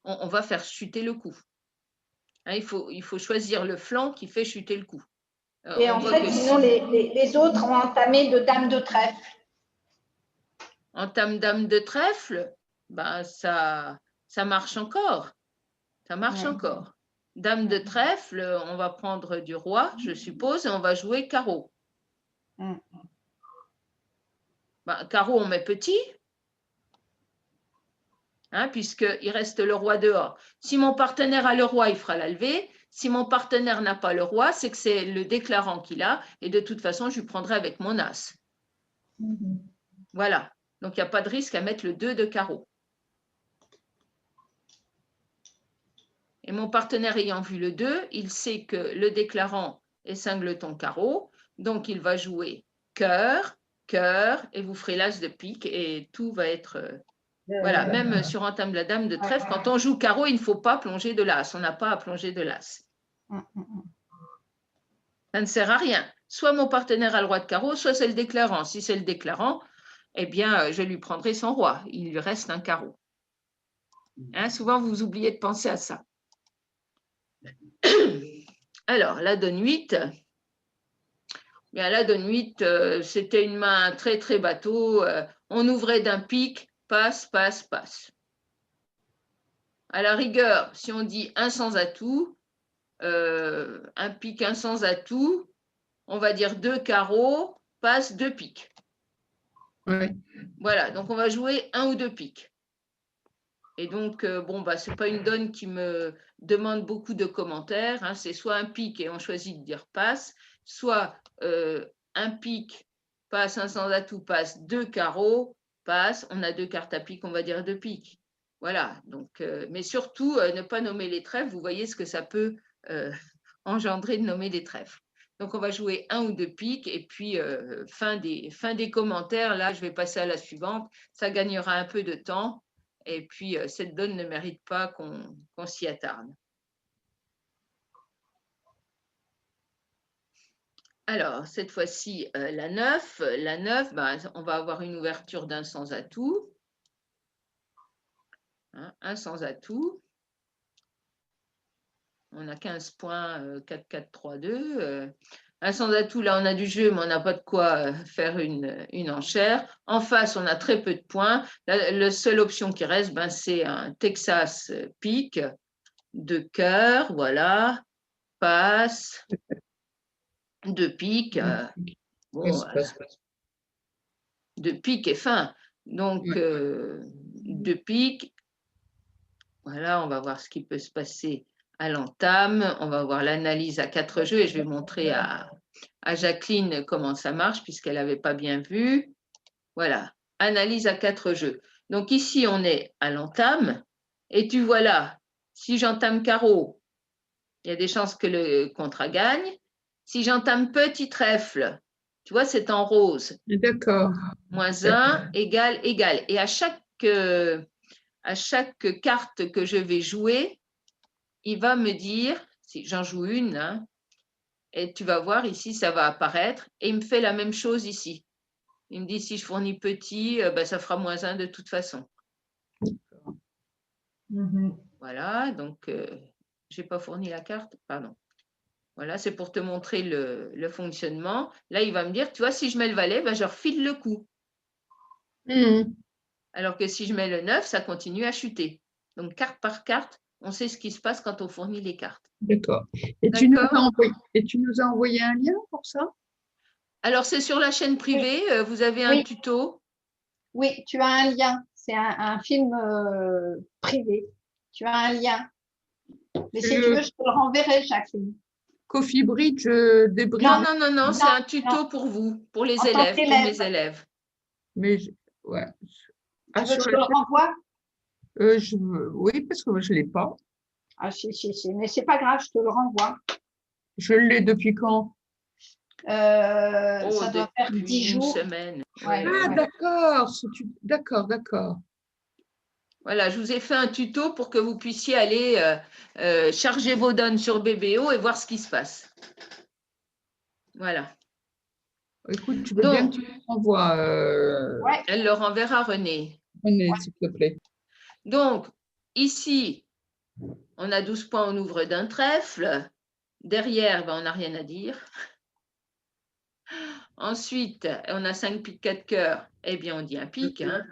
on va faire chuter le coup. Hein, il faut choisir le flanc qui fait chuter le coup. Et On en voit fait, que sinon, les autres ont entamé de dame de trèfle. entame dame de trèfle, ben ça marche encore. Ça marche Ouais. encore. Dame de trèfle, on va prendre du roi, je suppose, et on va jouer carreau. Mm. Ben, carreau, on met petit, hein, puisqu'il reste le roi dehors. Si mon partenaire a le roi, il fera la levée. Si mon partenaire n'a pas le roi, c'est que c'est le déclarant qu'il a, et de toute façon, je lui prendrai avec mon as. Voilà. Donc, il n'y a pas de risque à mettre le 2 de carreau. Et mon partenaire ayant vu le 2, il sait que le déclarant est singleton carreau, donc il va jouer cœur, cœur, et vous ferez l'as de pique, et tout va être… voilà, même sur entame la dame de trèfle, quand on joue carreau, il ne faut pas plonger de l'as, on n'a pas à plonger de l'as. Ça ne sert à rien. Soit mon partenaire a le roi de carreau, soit c'est le déclarant. Si c'est le déclarant, eh bien, je lui prendrai son roi. Il lui reste un carreau. Hein, souvent, vous oubliez de penser à ça. Alors, la donne 8. Bien, la donne 8, c'était une main très, très bateau. On ouvrait d'un pic, passe, passe, passe. À la rigueur, si on dit un sans atout, un pic, un sans atout, on va dire 2 carreaux, passe, 2 piques. Ouais. Voilà, donc on va jouer 1 ou 2 piques. Et donc, bon, bah, ce n'est pas une donne qui me demande beaucoup de commentaires. Hein. C'est soit un pic et on choisit de dire passe, soit un pic, passe, un sans atout, passe, 2 carreaux, passe. On a 2 cartes à pique, on va dire 2 piques. Voilà, donc, mais surtout, ne pas nommer les trèfles. Vous voyez ce que ça peut engendrer de nommer des trèfles. Donc, on va jouer 1 ou 2 piques et puis fin des commentaires. Là, je vais passer à la suivante. Ça gagnera un peu de temps. Et puis, cette donne ne mérite pas qu'on s'y attarde. Alors, cette fois-ci, la 9. La 9, ben, on va avoir une ouverture d'un sans atout. Hein, un sans atout. On a 15 points, 4, 4, 3, 2. Un sans atout, là, on a du jeu, mais on n'a pas de quoi faire une enchère. En face, on a très peu de points. La seule option qui reste, ben, c'est un Texas pique de cœur, voilà, passe, de pique, bon, de pique et fin. Donc, de pique, voilà, on va voir ce qui peut se passer à l'entame. On va voir l'analyse à 4 jeux et je vais montrer à Jacqueline comment ça marche puisqu'elle n'avait pas bien vu. Voilà, analyse à 4 jeux. Donc ici, on est à l'entame et tu vois là, si j'entame carreau, il y a des chances que le contrat gagne. Si j'entame petit trèfle, tu vois, c'est en rose. D'accord. -1 égale, égale. Et à chaque carte que je vais jouer, il va me dire, si j'en joue une, hein, et tu vas voir ici, ça va apparaître, et il me fait la même chose ici. Il me dit, si je fournis petit, ben, ça fera -1 de toute façon. Voilà, donc, je n'ai pas fourni la carte, pardon. Voilà, c'est pour te montrer le fonctionnement. Là, il va me dire, tu vois, si je mets le valet, ben, je refile le coup. Alors que si je mets le 9, ça continue à chuter. Donc, carte par carte, on sait ce qui se passe quand on fournit les cartes. D'accord. Et tu nous as envoyé un lien pour ça? Alors, c'est sur la chaîne privée. Vous avez un tuto? Oui, tu as un lien. C'est un film privé. Tu as un lien. Mais si tu veux, je te le renverrai, Jacqueline. Coffee Bridge, des bridges. Non, c'est un tuto pour vous, pour les élèves, pour mes élèves. Mais, ouais. Tu veux que je te le renvoie? Oui, parce que moi, je ne l'ai pas. Ah, si, mais c'est pas grave, je te le renvoie. Je l'ai depuis quand? Ça doit faire 10 jours. Une semaine. Ouais, ah, d'accord. D'accord. Voilà, je vous ai fait un tuto pour que vous puissiez aller charger vos donnes sur BBO et voir ce qui se passe. Voilà. Écoute, tu veux bien que tu me renvoies Elle le renverra, René. René, s'il te plaît. Donc, ici, On a 12 points, on ouvre d'un trèfle. Derrière, ben, on n'a rien à dire. Ensuite, on a 5 piques, 4 cœurs. Eh bien, on dit un pique. Hein.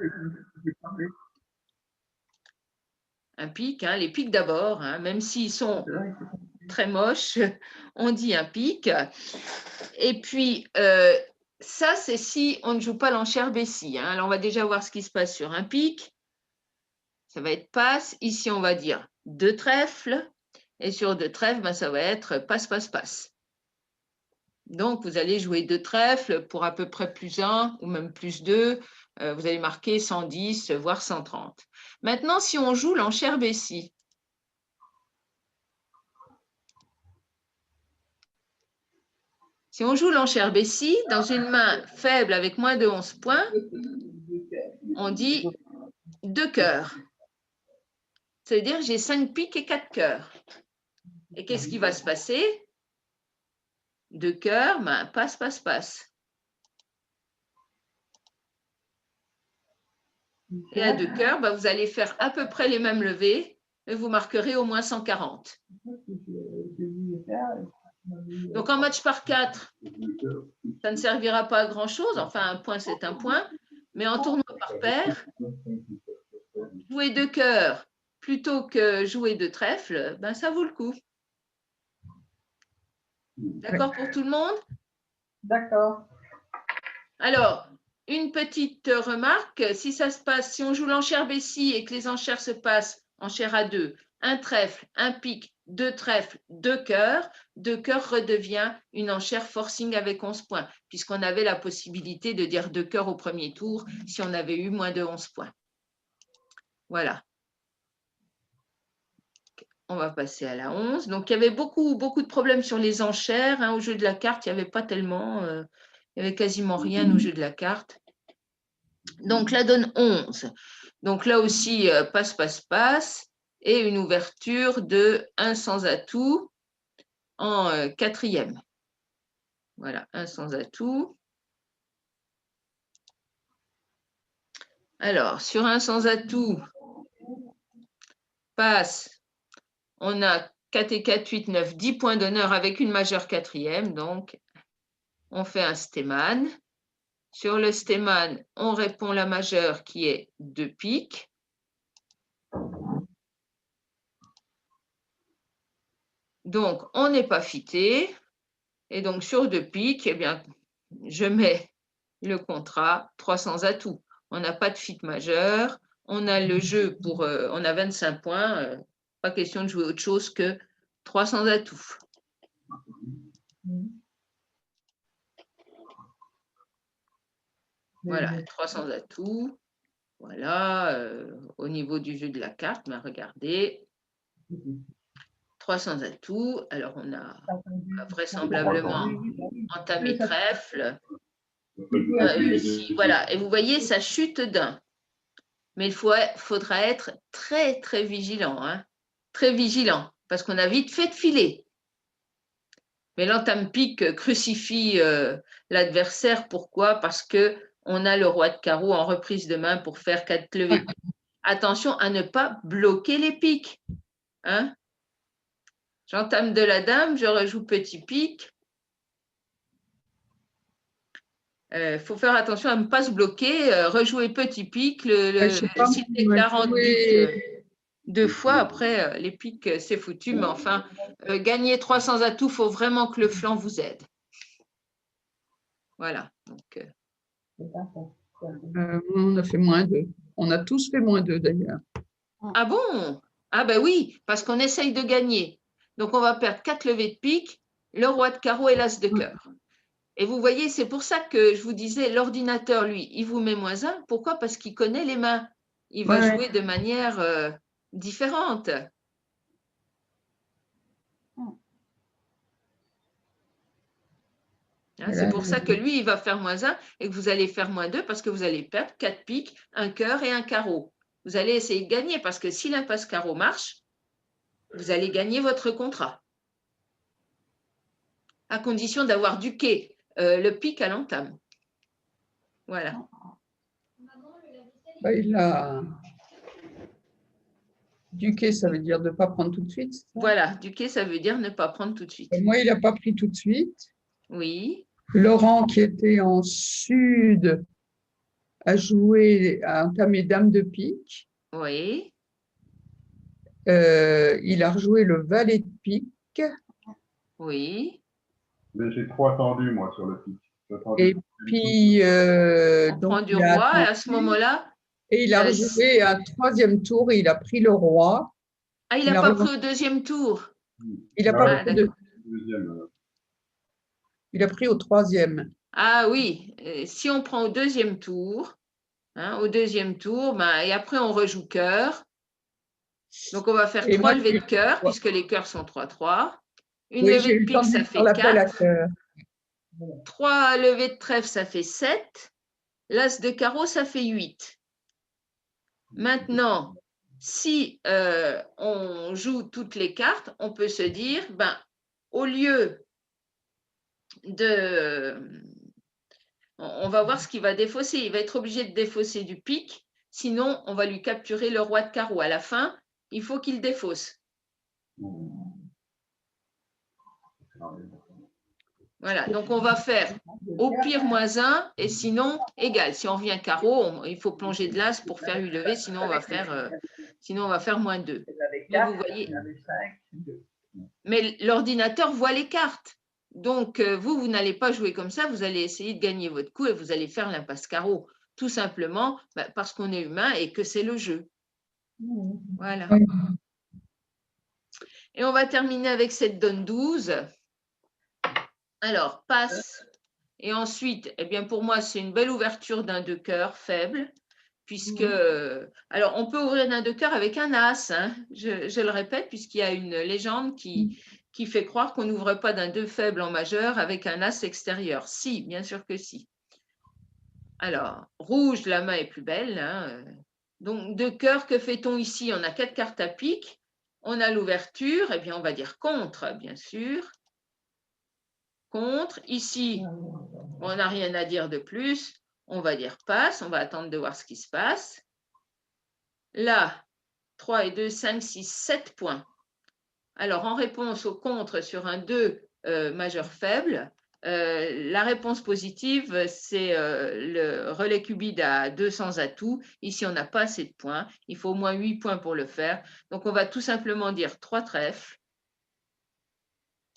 Un pique, hein. Les piques d'abord, hein. Même s'ils sont très moches, on dit un pique. Et puis, ça, c'est si on ne joue pas l'enchère Bessie. Hein. Alors, on va déjà voir ce qui se passe sur un pique. Ça va être passe. Ici, on va dire 2 trèfles. Et sur 2 trèfles, ben, ça va être passe, passe, passe. Donc, vous allez jouer 2 trèfles pour à peu près plus 1 ou même plus 2. Vous allez marquer 110, voire 130. Maintenant, si on joue l'enchère Bessie, si on joue l'enchère Bessie, dans une main faible avec moins de 11 points, on dit 2 cœurs. Ça veut dire que j'ai 5 piques et 4 cœurs. Et qu'est-ce qui va se passer? 2 cœurs, ben, passe, passe, passe. Et à 2 cœurs, ben, vous allez faire à peu près les mêmes levées, mais vous marquerez au moins 140. Donc en match par 4, ça ne servira pas à grand-chose. Enfin, un point, c'est un point. Mais en tournoi par paire, jouer 2 cœurs plutôt que jouer 2 trèfles, ben, ça vaut le coup. D'accord pour tout le monde? D'accord. Alors, une petite remarque, si on joue l'enchère Bessie et que les enchères se passent enchère à 2, un trèfle, un pique, 2 trèfles, 2 cœurs redevient une enchère forcing avec 11 points, puisqu'on avait la possibilité de dire 2 cœurs au premier tour si on avait eu moins de 11 points. Voilà. On va passer à la 11. Donc, il y avait beaucoup de problèmes sur les enchères. Hein. Au jeu de la carte, il n'y avait pas tellement, il n'y avait quasiment rien au jeu de la carte. Donc, la donne 11. Donc, là aussi, passe, passe, passe. Et une ouverture de 1 sans atout en 4e. Voilà, 1 sans atout. Alors, sur 1 sans atout, passe, on a 4 et 4, 8, 9, 10 points d'honneur avec une majeure 4e. Donc, on fait un stéman. Sur le stéman, on répond la majeure qui est 2 piques. Donc, on n'est pas fité. Et donc, sur 2 piques, eh bien, je mets le contrat 300 atouts. On n'a pas de fit majeur. On a le jeu pour... on a 25 points. Pas question de jouer autre chose que 300 atouts. Voilà, 300 atouts. Voilà, au niveau du jeu de la carte, ben regardez. 300 atouts. Alors, on a vraisemblablement entamé trèfle. Voilà, et vous voyez, ça chute d'un. Mais il faudra être très, très vigilant. Hein. Très vigilant, parce qu'on a vite fait de filer. Mais l'entame-pique crucifie l'adversaire. Pourquoi? Parce qu'on a le roi de carreau en reprise de main pour faire 4 levées. Attention à ne pas bloquer les piques. Hein? J'entame de la dame, je rejoue petit pique. Faut faire attention à ne pas se bloquer, rejouer petit pique, s'il déclare en duc 2 fois, après les piques c'est foutu, mais enfin, gagner 300 atouts, il faut vraiment que le flanc vous aide. Voilà. Donc, on a fait -2. On a tous fait -2 d'ailleurs. Ah bon? Ah ben oui, parce qu'on essaye de gagner. Donc on va perdre 4 levées de pique, le roi de carreau et l'as de cœur. Et vous voyez, c'est pour ça que je vous disais, l'ordinateur, lui, il vous met -1. Pourquoi? Parce qu'il connaît les mains. Il va jouer de manière différente. Hein, c'est pour ça que lui, il va faire -1 et que vous allez faire -2 parce que vous allez perdre 4 piques, un cœur et un carreau. Vous allez essayer de gagner parce que si l'impasse carreau marche, vous allez gagner votre contrat. À condition d'avoir duqué le pique à l'entame. Voilà. Il a... Duquet, ça veut dire de ne pas prendre tout de suite. C'est ça? Voilà, du quai, ça veut dire ne pas prendre tout de suite. Et moi, il n'a pas pris tout de suite. Oui, Laurent, qui était en sud, a entamé Dame de pique. oui, Il a rejoué le valet de pique. oui. Mais j'ai trop attendu, moi, sur le pic. Et puis, On donc, prend du il a roi et à attendu. ce moment-là, Et il a Euh, rejoué un troisième tour et il a pris le roi. ah, il Il n'a a pas relancé. pris au deuxième tour. Il n'a Non, pas Ah, pris d'accord. deuxième. il a pris au troisième. Ah oui, si on prend au deuxième tour, ben, et après on rejoue cœur. Donc on va faire Et 3 moi, levées de cœur, ouais. puisque les cœurs sont 3-3. Une Oui, levée j'ai de eu le temps pique, de ça lui faire fait l'appel à 4. cœur. 3 levées de trèfle, ça fait 7. L'as de carreau, ça fait 8. Maintenant, si on joue toutes les cartes, on peut se dire, ben, au lieu de... On va voir ce qu'il va défausser. Il va être obligé de défausser du pique, sinon on va lui capturer le roi de carreau. À la fin, il faut qu'il défausse. Voilà, donc on va faire au pire -1 et sinon égal. Si on revient carreau, il faut plonger de l'as pour faire 8 levées, sinon on va faire -2. Mais vous voyez, mais l'ordinateur voit les cartes. Donc, vous n'allez pas jouer comme ça, vous allez essayer de gagner votre coup et vous allez faire l'impasse carreau. Tout simplement parce qu'on est humain et que c'est le jeu. Voilà. Oui. Et on va terminer avec cette donne 12. Alors, passe. Et ensuite, eh bien, pour moi, c'est une belle ouverture d'un 2 cœur faible, puisque, alors, on peut ouvrir d'un 2 cœur avec un as, hein, je le répète, puisqu'il y a une légende qui fait croire qu'on n'ouvre pas d'un 2 faible en majeur avec un as extérieur. Si, bien sûr que si. Alors, rouge, la main est plus belle. Hein. Donc, 2 cœurs, que fait-on ici? On a 4 cartes à pique. On a l'ouverture, eh bien, on va dire contre, bien sûr. Contre. Ici, on n'a rien à dire de plus. On va dire passe. On va attendre de voir ce qui se passe. Là, 3 et 2, 5, 6, 7 points. Alors, en réponse au contre sur un 2 majeur faible, la réponse positive, c'est le relais cubide à 200 atouts. Ici, on n'a pas assez de points. Il faut au moins 8 points pour le faire. Donc, on va tout simplement dire 3 trèfles.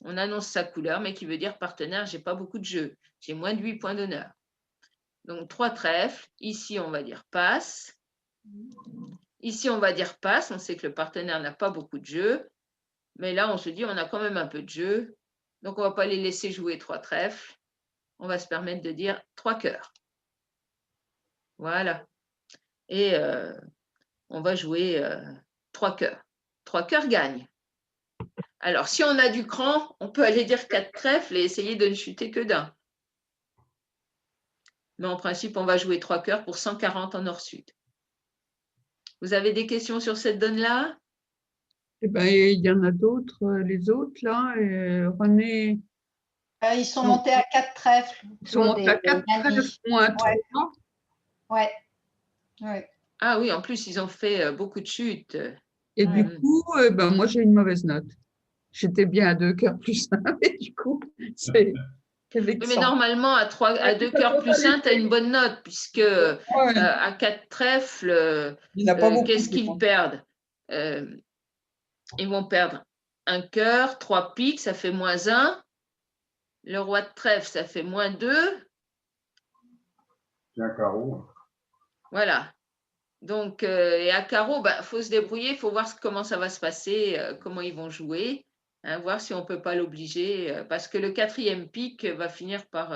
On annonce sa couleur, mais qui veut dire partenaire, je n'ai pas beaucoup de jeux. J'ai moins de 8 points d'honneur. Donc, 3 trèfles. Ici, on va dire passe. Ici, on va dire passe. On sait que le partenaire n'a pas beaucoup de jeux. Mais là, on se dit, on a quand même un peu de jeu. Donc, on ne va pas les laisser jouer 3 trèfles. On va se permettre de dire 3 cœurs. Voilà. Et on va jouer 3 cœurs. 3 cœurs gagnent. Alors, si on a du cran, on peut aller dire 4 trèfles et essayer de ne chuter que d'un. Mais en principe, on va jouer 3 cœurs pour 140 en nord-sud. Vous avez des questions sur cette donne-là? Eh ben, il y en a d'autres, les autres, là. René, Ils sont montés à 4 trèfles. ils sont montés à 4 trèfles, moins 3. Ouais. Ouais. Ah oui, en plus, ils ont fait beaucoup de chutes. Et du coup, ben, moi, j'ai une mauvaise note. J'étais bien à 2 cœurs plus 1, mais du coup, c'est Oui, vexant. mais normalement, à 2 cœurs plus 1, tu as une bonne note, puisque à 4 trèfles, qu'est-ce qu'ils perdent? Ils vont perdre un cœur, 3 piques, ça fait -1. Le roi de trèfle, ça fait -2. C'est un carreau. Voilà. Donc, et à carreau, il faut se débrouiller, il faut voir comment ça va se passer, comment ils vont jouer, hein, voir si on ne peut pas l'obliger, parce que le 4e pique va finir par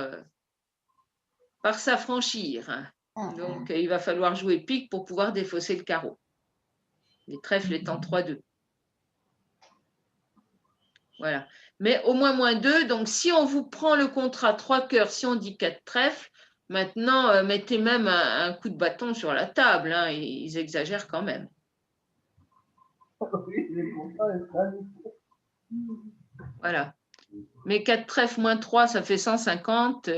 s'affranchir. Hein. Donc, il va falloir jouer pique pour pouvoir défausser le carreau. Les trèfles étant 3-2. Voilà. Mais au moins -2, donc si on vous prend le contrat 3 cœurs, si on dit 4 trèfles, maintenant, mettez même un coup de bâton sur la table. Hein, ils exagèrent quand même. Voilà. Mais 4 trèfles moins 3, ça fait 150.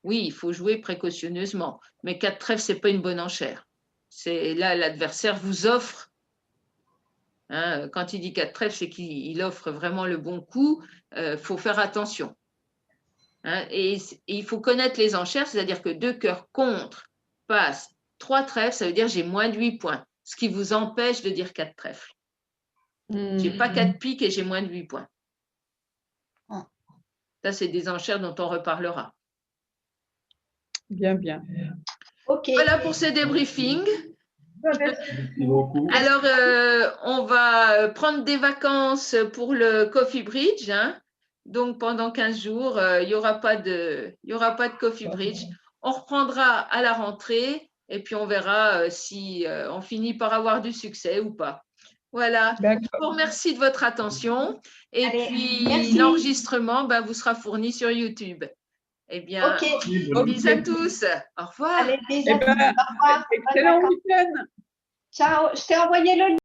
Oui, il faut jouer précautionneusement. Mais 4 trèfles, ce n'est pas une bonne enchère. Là, l'adversaire vous offre Hein, quand il dit 4 trèfles, c'est qu'il offre vraiment le bon coup. Faut faire attention. Hein, et il faut connaître les enchères, c'est-à-dire que 2 cœurs contre passe 3 trèfles, ça veut dire j'ai moins de 8 points, ce qui vous empêche de dire 4 trèfles. J'ai pas 4 piques et j'ai moins de 8 points. Ah. Ça, c'est des enchères dont on reparlera. Bien, bien. Ok. Voilà pour ce débriefing. Merci beaucoup. Alors, on va prendre des vacances pour le Coffee Bridge. Hein. Donc, pendant 15 jours, il n'y aura pas de Coffee Bridge. On reprendra à la rentrée et puis on verra si on finit par avoir du succès ou pas. Voilà. D'accord. Je vous remercie de votre attention. Et Allez, puis, merci. l'enregistrement vous sera fourni sur YouTube. Eh bien, Ok. bisous à tous. Au revoir. Allez, bisous. Eh ben, Au revoir. Bonnes excellent vacances. week-end. Ciao. Je t'ai envoyé le lien.